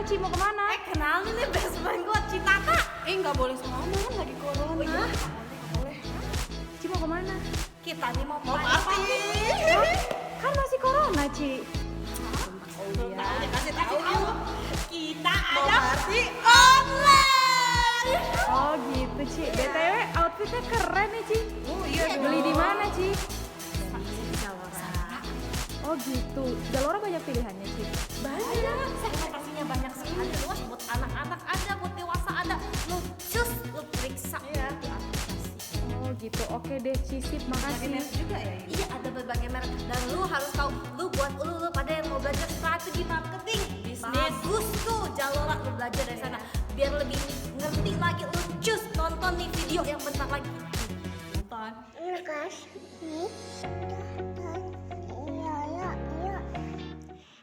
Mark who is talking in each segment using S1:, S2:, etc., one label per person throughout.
S1: Kenapa Ci, mau kemana?
S2: Kenalin nih best friend gue, Citaka.
S1: Nggak boleh salaman, lagi corona.
S2: Oh iya, nggak boleh.
S1: Ci mau kemana?
S2: Kita nih mau
S3: party.
S1: Kan masih corona Ci.
S2: Kasih tahu kita
S3: Mau
S2: ada
S3: party
S2: online.
S1: Oh gitu Ci. BTW outfitnya keren nih Ci.
S3: Oh iya
S1: Beli di mana Ci?
S2: Zalora.
S1: Oh gitu. Zalora banyak pilihannya Ci.
S2: Banyak, segmentasinya banyak sekali. Luas buat anak-anak ada, buat dewasa ada. Lu cus, lu periksa di aplikasi.
S1: Oh gitu. Oke deh Ci, sip. Makasih.
S3: juga ya ini.
S2: Iya, ada berbagai merek dan lu harus tahu, lu buat lu pada yang mau belajar strategi marketing
S3: Bisnis.
S2: bagus tuh Zalora, lu belajar dari sana biar lebih ngerti lagi. Lu cus nonton nih video yang bentar lagi.
S3: Nonton.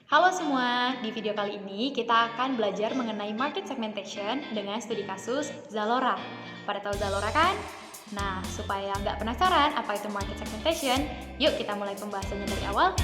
S4: Halo semua, di video kali ini kita akan belajar mengenai market segmentation dengan studi kasus Zalora. Pada tahu Zalora kan? Nah, supaya nggak penasaran apa itu market segmentation, yuk kita mulai pembahasannya dari awal.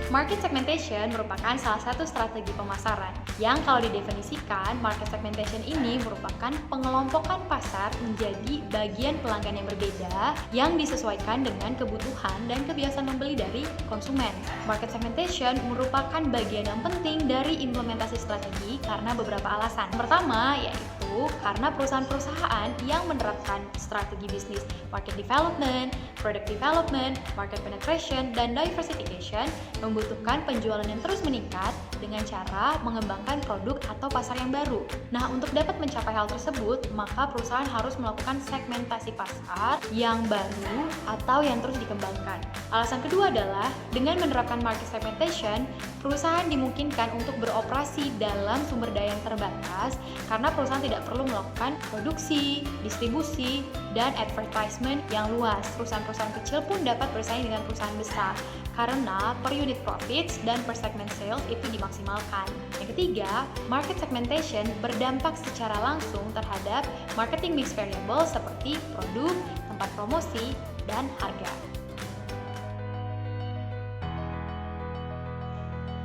S4: Market segmentation merupakan salah satu strategi pemasaran yang kalau didefinisikan, market segmentation ini merupakan pengelompokan pasar menjadi bagian pelanggan yang berbeda yang disesuaikan dengan kebutuhan dan kebiasaan membeli dari konsumen. Market segmentation merupakan bagian yang penting dari implementasi strategi karena beberapa alasan. Pertama, yaitu karena perusahaan-perusahaan yang menerapkan strategi bisnis market development, product development, market penetration, dan diversification membutuhkan penjualan yang terus meningkat dengan cara mengembangkan produk atau pasar yang baru. Nah, untuk dapat mencapai hal tersebut, maka perusahaan harus melakukan segmentasi pasar yang baru atau yang terus dikembangkan. Alasan kedua adalah dengan menerapkan market segmentation, perusahaan dimungkinkan untuk beroperasi dalam sumber daya yang terbatas karena perusahaan tidak perlu melakukan produksi, distribusi, dan advertisement yang luas. Perusahaan-perusahaan kecil pun dapat bersaing dengan perusahaan besar karena per unit profits dan per segment sales itu dimaksimalkan. Yang ketiga, market segmentation berdampak secara langsung terhadap marketing mix variable seperti produk, tempat promosi, dan harga.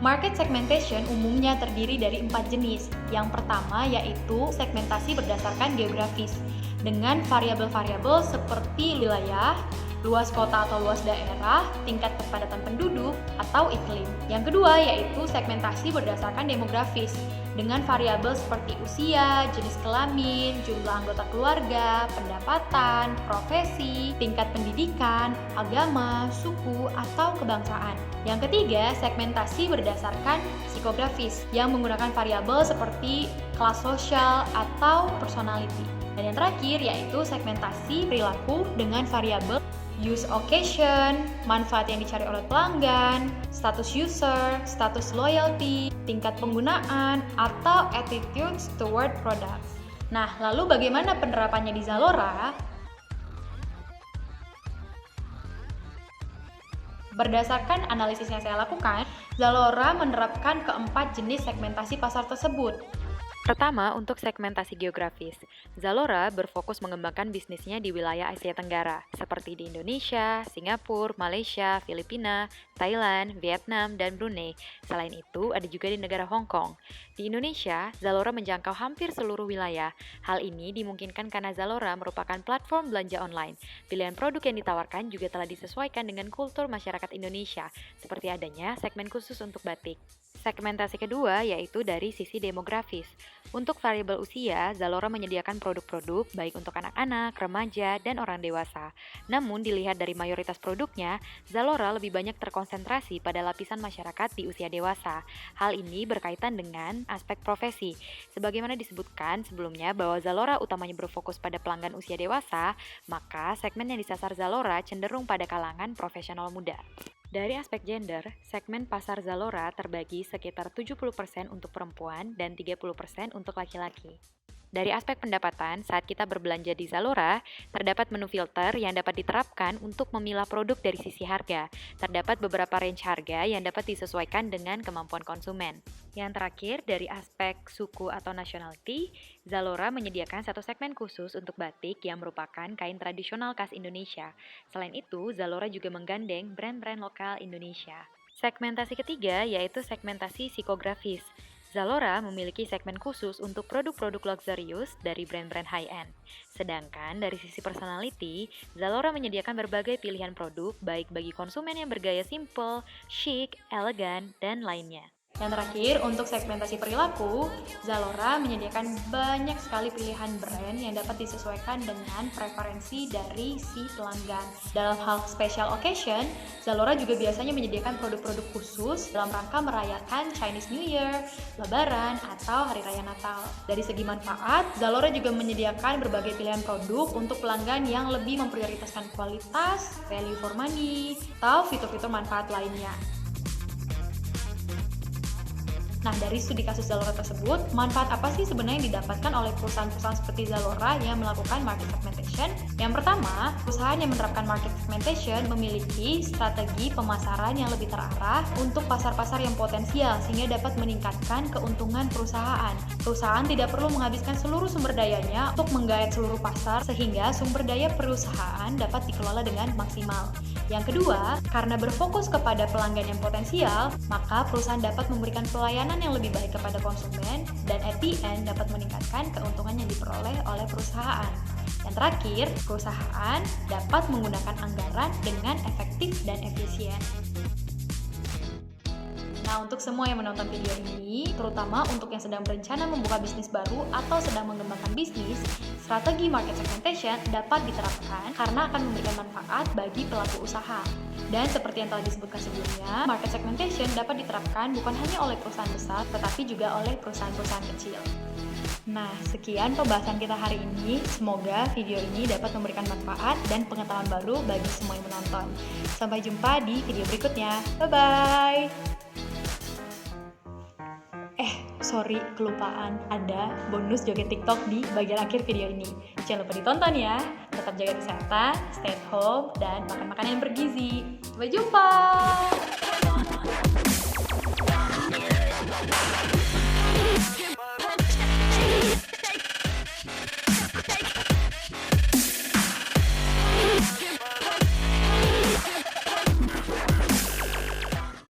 S4: Market segmentation umumnya terdiri dari 4 jenis. Yang pertama yaitu segmentasi berdasarkan geografis dengan variabel-variabel seperti wilayah, luas kota atau luas daerah, tingkat kepadatan penduduk, atau iklim. Yang kedua yaitu segmentasi berdasarkan demografis dengan variabel seperti usia, jenis kelamin, jumlah anggota keluarga, pendapatan, profesi, tingkat pendidikan, agama, suku, atau kebangsaan. Yang ketiga, segmentasi berdasarkan psikografis yang menggunakan variabel seperti kelas sosial atau personality. Dan yang terakhir yaitu segmentasi perilaku dengan variabel use occasion, manfaat yang dicari oleh pelanggan, status user, status loyalty, tingkat penggunaan, atau attitudes toward products. Nah, lalu bagaimana penerapannya di Zalora? Berdasarkan analisis yang saya lakukan, Zalora menerapkan keempat jenis segmentasi pasar tersebut. Pertama, untuk segmentasi geografis. Zalora berfokus mengembangkan bisnisnya di wilayah Asia Tenggara, seperti di Indonesia, Singapura, Malaysia, Filipina, Thailand, Vietnam, dan Brunei. Selain itu, ada juga di negara Hong Kong. Di Indonesia, Zalora menjangkau hampir seluruh wilayah. Hal ini dimungkinkan karena Zalora merupakan platform belanja online. Pilihan produk yang ditawarkan juga telah disesuaikan dengan kultur masyarakat Indonesia, seperti adanya segmen khusus untuk batik. Segmentasi kedua yaitu dari sisi demografis. Untuk variabel usia, Zalora menyediakan produk-produk baik untuk anak-anak, remaja, dan orang dewasa. Namun dilihat dari mayoritas produknya, Zalora lebih banyak terkonsentrasi pada lapisan masyarakat di usia dewasa. Hal ini berkaitan dengan aspek profesi. Sebagaimana disebutkan sebelumnya bahwa Zalora utamanya berfokus pada pelanggan usia dewasa, maka segmen yang disasar Zalora cenderung pada kalangan profesional muda. Dari aspek gender, segmen pasar Zalora terbagi sekitar 70% untuk perempuan dan 30% untuk laki-laki. Dari aspek pendapatan, saat kita berbelanja di Zalora, terdapat menu filter yang dapat diterapkan untuk memilah produk dari sisi harga. Terdapat beberapa range harga yang dapat disesuaikan dengan kemampuan konsumen. Yang terakhir, dari aspek suku atau nationality, Zalora menyediakan satu segmen khusus untuk batik yang merupakan kain tradisional khas Indonesia. Selain itu, Zalora juga menggandeng brand-brand lokal Indonesia. Segmentasi ketiga yaitu segmentasi psikografis. Zalora memiliki segmen khusus untuk produk-produk luxurious dari brand-brand high-end. Sedangkan dari sisi personality, Zalora menyediakan berbagai pilihan produk baik bagi konsumen yang bergaya simple, chic, elegan, dan lainnya. Yang terakhir, untuk segmentasi perilaku, Zalora menyediakan banyak sekali pilihan brand yang dapat disesuaikan dengan preferensi dari si pelanggan. Dalam hal special occasion, Zalora juga biasanya menyediakan produk-produk khusus dalam rangka merayakan Chinese New Year, Lebaran, atau Hari Raya Natal. Dari segi manfaat, Zalora juga menyediakan berbagai pilihan produk untuk pelanggan yang lebih memprioritaskan kualitas, value for money, atau fitur-fitur manfaat lainnya. Nah, dari studi kasus Zalora tersebut, manfaat apa sih sebenarnya yang didapatkan oleh perusahaan-perusahaan seperti Zalora yang melakukan market segmentation? Yang pertama, perusahaan yang menerapkan market segmentation memiliki strategi pemasaran yang lebih terarah untuk pasar-pasar yang potensial sehingga dapat meningkatkan keuntungan perusahaan. Perusahaan tidak perlu menghabiskan seluruh sumber dayanya untuk menggait seluruh pasar sehingga sumber daya perusahaan dapat dikelola dengan maksimal. Yang kedua, karena berfokus kepada pelanggan yang potensial, maka perusahaan dapat memberikan pelayanan yang lebih baik kepada konsumen dan at the end dapat meningkatkan keuntungan yang diperoleh oleh perusahaan. Yang terakhir, perusahaan dapat menggunakan anggaran dengan efektif dan efisien. Nah, untuk semua yang menonton video ini, terutama untuk yang sedang berencana membuka bisnis baru atau sedang mengembangkan bisnis, strategi market segmentation dapat diterapkan karena akan memberikan manfaat bagi pelaku usaha. Dan seperti yang telah disebutkan sebelumnya, market segmentation dapat diterapkan bukan hanya oleh perusahaan besar, tetapi juga oleh perusahaan-perusahaan kecil. Nah, sekian pembahasan kita hari ini. Semoga video ini dapat memberikan manfaat dan pengetahuan baru bagi semua yang menonton. Sampai jumpa di video berikutnya. Bye-bye! Sorry, kelupaan. Ada bonus joget TikTok di bagian akhir video ini. Jangan lupa ditonton ya. Tetap jaga kesehatan, stay at home, dan makan makanan yang bergizi. Sampai jumpa!